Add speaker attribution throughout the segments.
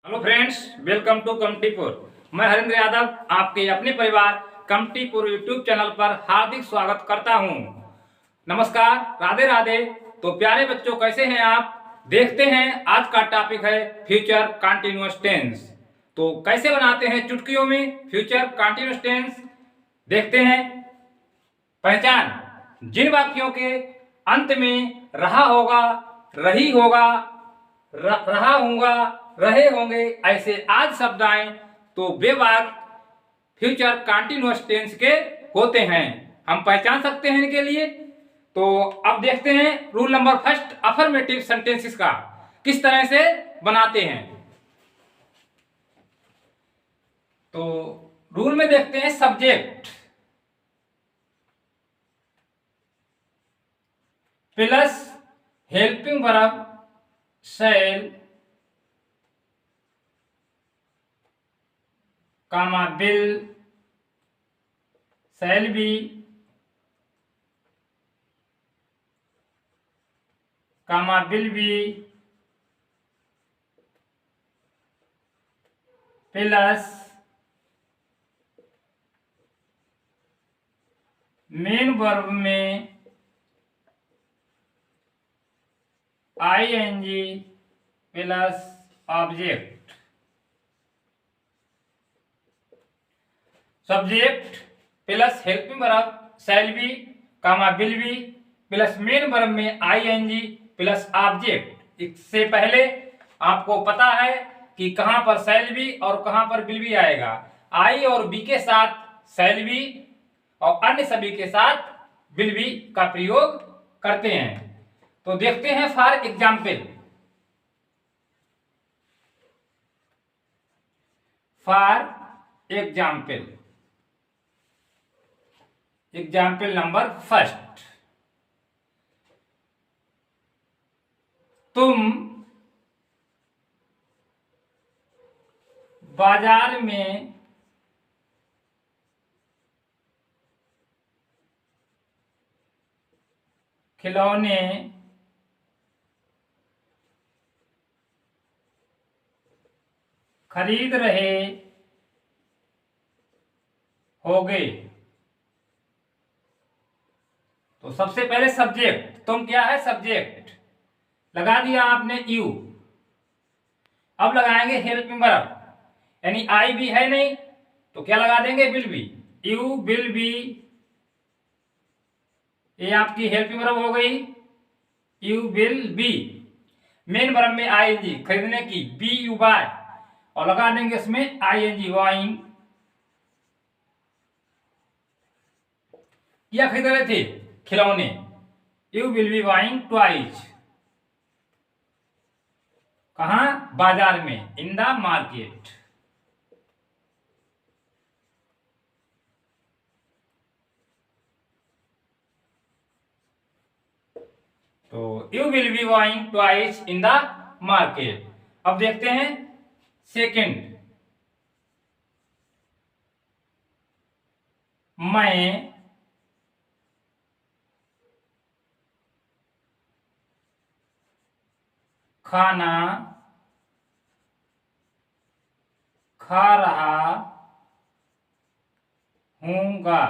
Speaker 1: Hello friends, welcome to Kamtipur. मैं हरिंद्र यादव आपके अपने परिवार कमटीपुर यूट्यूब चैनल पर हार्दिक स्वागत करता हूं। नमस्कार, राधे राधे। तो प्यारे बच्चों, कैसे हैं आप? देखते हैं, आज का टॉपिक है फ्यूचर कंटीन्यूअस टेंस। तो कैसे बनाते हैं चुटकियों में फ्यूचर कंटीन्यूअस टेंस, देखते हैं। पहचान: जिन वाक्यों के अंत में रहा होगा, रही होगा, रहा होगा, रहे होंगे ऐसे आज शब्द आए तो वे वाक्य फ्यूचर कंटीन्यूअस टेंस के होते हैं। हम पहचान सकते हैं इनके लिए। तो अब देखते हैं rule number first, affirmative sentences का किस तरह से बनाते हैं। तो रूल में देखते हैं, subject plus helping verb shall comma will shall be comma will be plus main verb में ING plus object. Subject plus helping verb shall be comma will be plus main verb में ING plus object. इससे पहले आपको पता है कि कहां पर शैल बी और कहां पर विल बी आएगा। आई और बी के साथ शैल बी और अन्य सभी के साथ विल बी का प्रयोग करते हैं। तो देखते हैं for example. Example number first, तुम बाजार में खिलौने खरीद रहे होगे। तो सबसे पहले सब्जेक्ट, तुम क्या है? सब्जेक्ट लगा दिया आपने यू। अब लगाएंगे हेल्पिंग वर्ब, यानी आई भी है नहीं तो क्या लगा देंगे? Will be. You will be, ये आपकी हेल्पिंग वर्ब हो गई। You will be. Main verb में आईएनजी खरीदने की, बी यू बाय, और लगा देंगे इसमें आईएनजी वाइंग। क्या खरीद रहे थे? खिलौने। You will be buying toys. कहां? बाजार में, इन द मार्केट। तो you will be buying toys in the market. अब देखते हैं सेकंड, मैं खाना खा रहा हूँगा।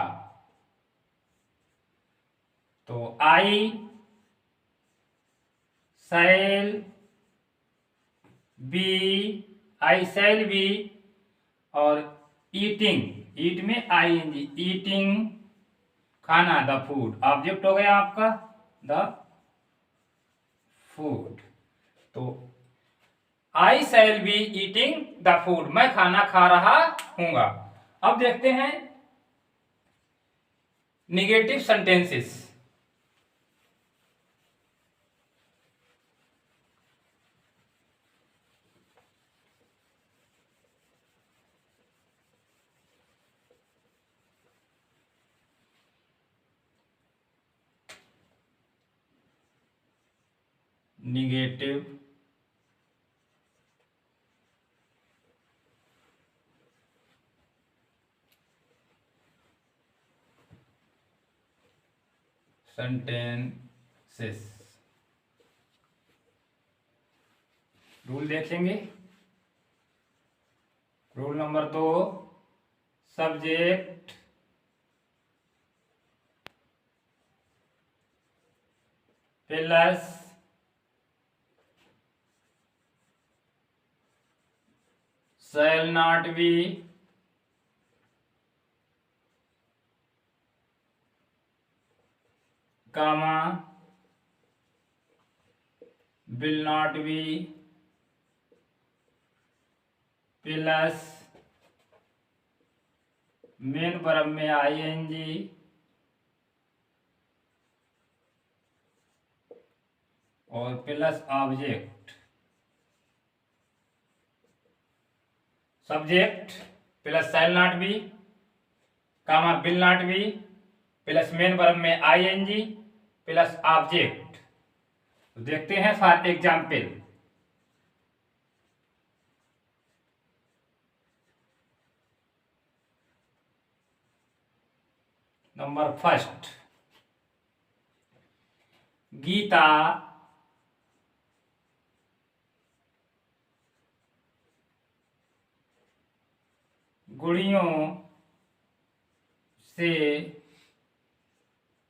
Speaker 1: तो I shall be, I shall be, और ईटिंग, ईट में आईएनजी, ईटिंग खाना, द फूड। ऑब्जेक्ट हो गया आपका द फूड। तो I shall be eating the food, मैं खाना खा रहा हूंगा। अब देखते हैं negative sentences. Negative sentences rule देखेंगे। Rule number 2, subject plus shall not be comma will not be plus main verb में आईएनजी और plus object. Subject plus shall not B comma will not be plus main verb में ING plus object. तो देखते हैं for example. Number first, Geeta गुड़ियों से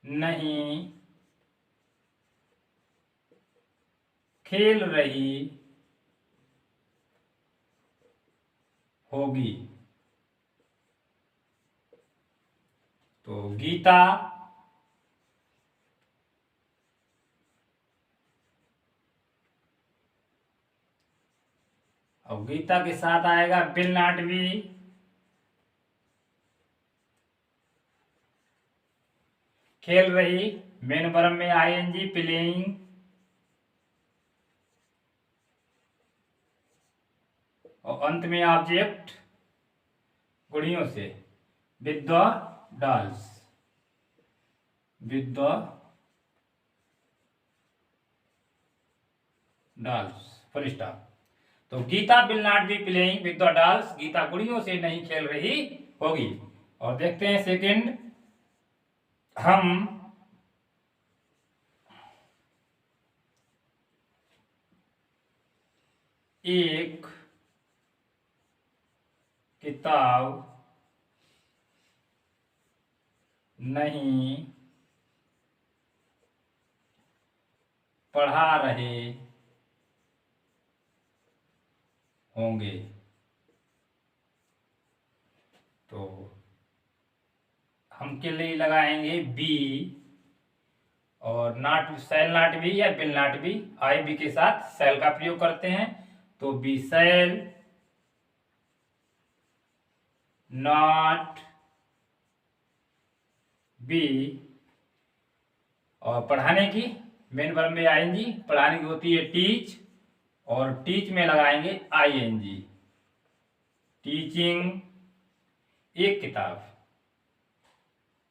Speaker 1: नहीं खेल रही होगी। तो गीता और गीता के साथ आएगा विल नॉट बी खेल रही, मेन वर्ब में आईएनजी प्लेइंग और अंत में ऑब्जेक्ट गुड़ियों से with the dolls, with the dolls full stop. तो Geeta will not be playing with the dolls, Geeta गुड़ियों से नहीं खेल रही होगी। और देखते हैं सेकंड, हम एक किताब नहीं पढ़ा रहे होंगे। तो हम के लिए लगाएंगे बी और नॉट शैल नॉट बी या will not be, I be के साथ शैल का प्रयोग करते हैं। तो बी शैल नॉट बी और पढ़ाने की मेन वर्ब में आएंगी, पढ़ाने की होती है टीच और टीच में लगाएंगे आईएनजी, टीचिंग एक किताब,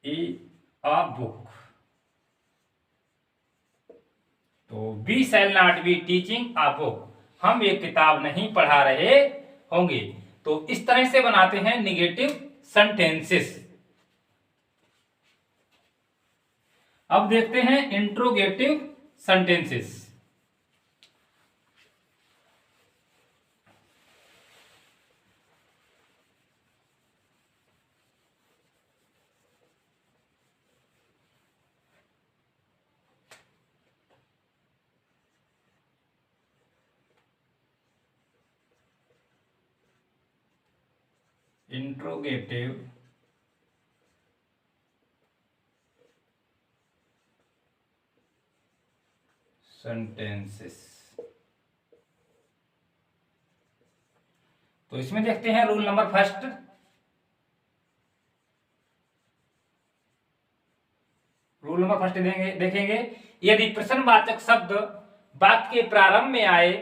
Speaker 1: अ बुक। तो be shall not be teaching a book, हम एक किताब नहीं पढ़ा रहे होंगे। तो इस तरह से बनाते हैं निगेटिव सेंटेंसेस। अब देखते हैं इंट्रोगेटिव सेंटेंसेस। Interrogative sentences. तो इसमें देखते हैं rule number first, rule number first देखेंगे, यदि प्रश्नवाचक शब्द वाक्य के प्रारंभ में आए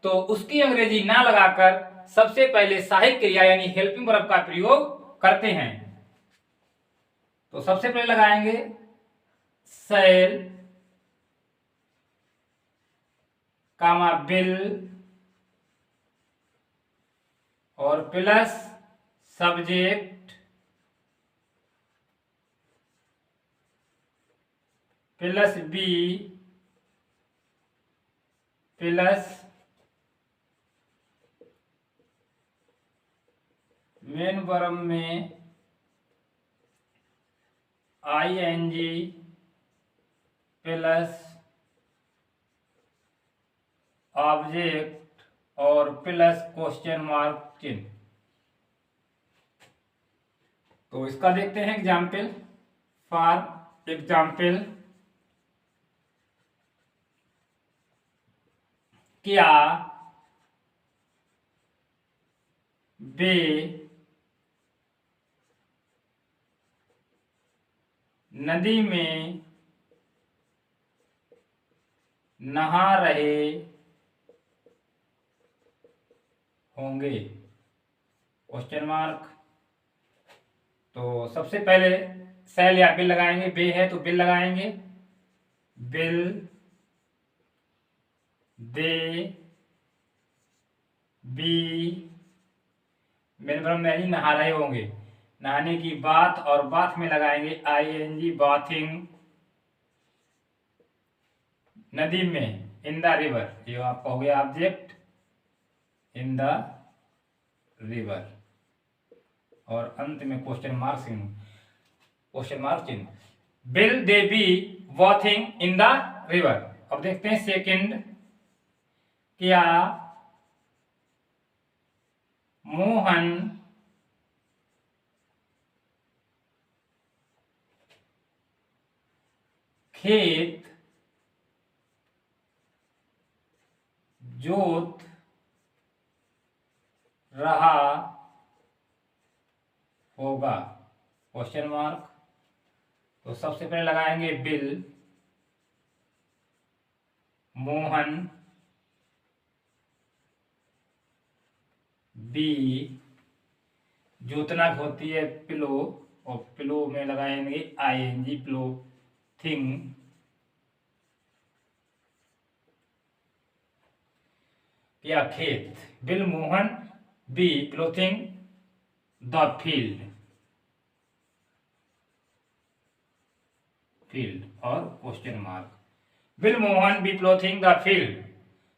Speaker 1: तो उसकी अंग्रेजी ना लगाकर सबसे पहले सहायक क्रिया यानी हेल्पिंग वर्ब का प्रयोग करते हैं। तो सबसे पहले लगाएंगे शैल कामा विल और plus subject plus be plus main verb में आईएनजी प्लस ऑब्जेक्ट और प्लस क्वेश्चन मार्क चिन्ह। तो इसका देखते हैं एग्जाम्पल। फॉर एग्जाम्पल, क्या वे नदी में नहा रहे होंगे? Question mark. तो सबसे पहले सेल या बिल लगाएंगे। बे है तो बिल लगाएंगे। Bill they B main verb में ही नहा रहे होंगे। नहाने की बात और बात में लगाएंगे आईएनजी बाथिंग नदी में इन द रिवर। ये आपका हो गया ऑब्जेक्ट इन द रिवर और अंत में क्वेश्चन मार्क चिन्ह। Will they be bathing in the river. अब देखते हैं सेकंड, क्या मोहन खेत जोत रहा होगा? Question mark. तो सबसे पहले लगाएंगे बिल, मोहन बी, जोतना होती है पिलो और पिलो में लगाएंगे आईएनजी पिलो थिंग। या खेत, will Mohan be ploughing the field और question mark. Will Mohan be ploughing the field,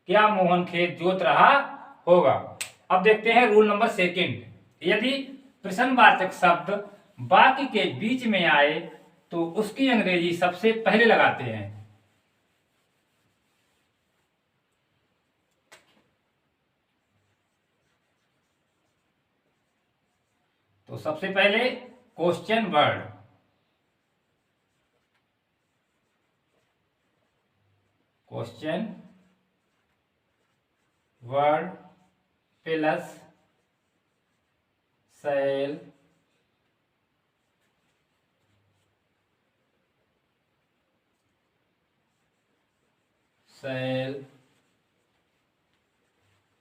Speaker 1: क्या मोहन खेत जोत रहा होगा? अब देखते हैं रूल नंबर सेकंड। यदि प्रश्नवाचक शब्द वाक्य के बीच में आए तो उसकी अंग्रेजी सबसे पहले लगाते हैं। तो सबसे पहले question word, question word plus shall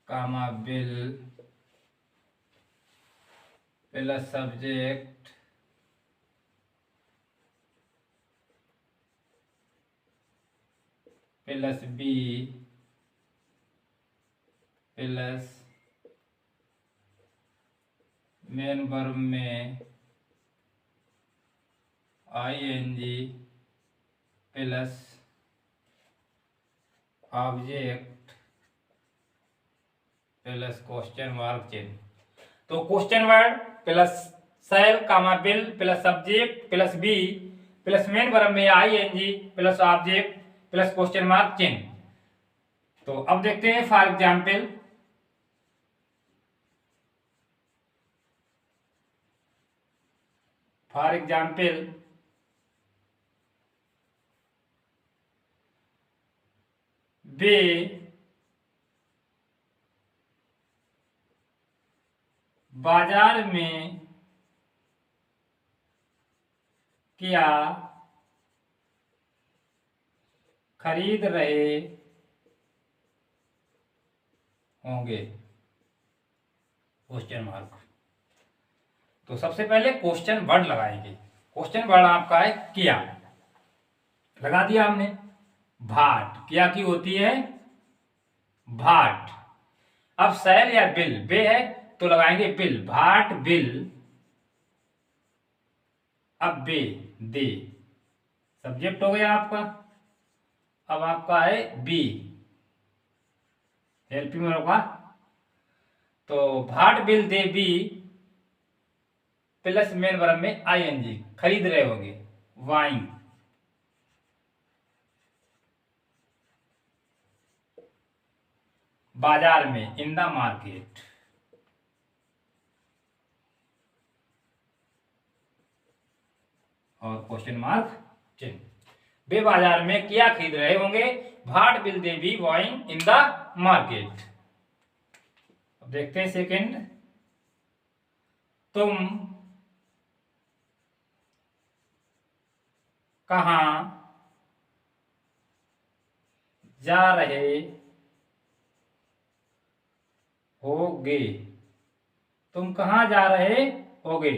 Speaker 1: comma will plus subject plus be plus main verb में ING plus object plus question mark चिन्ह। तो question word plus shall comma will plus subject plus be plus main verb में ING plus object plus question mark चिन्ह। तो अब देखते हैं for example, वे बाजार में क्या खरीद रहे होंगे? Question mark. तो सबसे पहले क्वेश्चन वर्ड लगाएंगे। क्वेश्चन वर्ड आपका है क्या, लगा दिया हमने। भाट, क्या की होती है? भाट। अब सेल या बिल, बे है तो लगाएंगे बिल, भाट बिल। अब बे दे, सब्जेक्ट हो गया आपका। अब आपका है बी, हेल्पिंग होगा। तो what will they be plus main verb में आईएनजी, खरीद रहे होंगे, बाइंग। बाजार में, इन द मार्केट। और क्वेश्चन मार्क चिन्ह, वे बाजार में क्या खरीद रहे होंगे, what will they be buying in the market. अब देखते हैं सेकंड, तुम कहां जा रहे होगे, तुम कहां जा रहे होगे।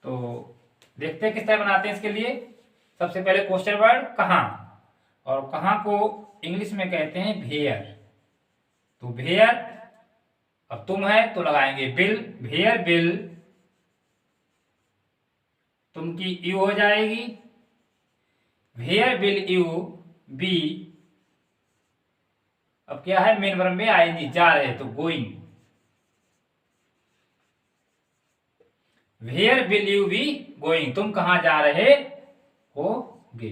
Speaker 1: तो देखते हैं किस तरह बनाते हैं इसके लिए। सबसे पहले क्वेश्चन वर्ड कहां, और कहां को इंग्लिश में कहते हैं वेयर। तो वेयर, अब तुम है तो लगाएंगे बिल, वेयर बिल, तुम की यू हो जाएगी, वेयर विल यू बी। अब क्या है, मेन वर्ब में आएंगी, जा रहे, तो going, where will you be going, तुम कहां जा रहे होगे।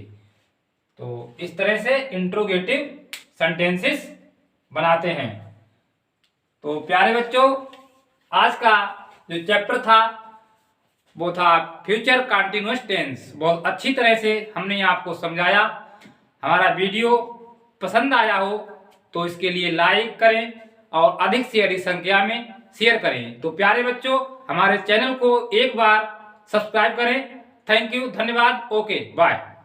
Speaker 1: तो इस तरह से इंट्रोगेटिव सेंटेंसेस बनाते हैं। तो प्यारे बच्चों, आज का जो चैप्टर था वो था फ्यूचर कंटीन्यूअस टेंस। बहुत अच्छी तरह से हमने आपको समझाया। हमारा वीडियो पसंद आया हो तो इसके लिए लाइक करें और अधिक से अधिक संख्या में शेयर करें। तो प्यारे बच्चों, हमारे चैनल को एक बार सब्सक्राइब करें। थैंक यू, धन्यवाद, ओके बाय।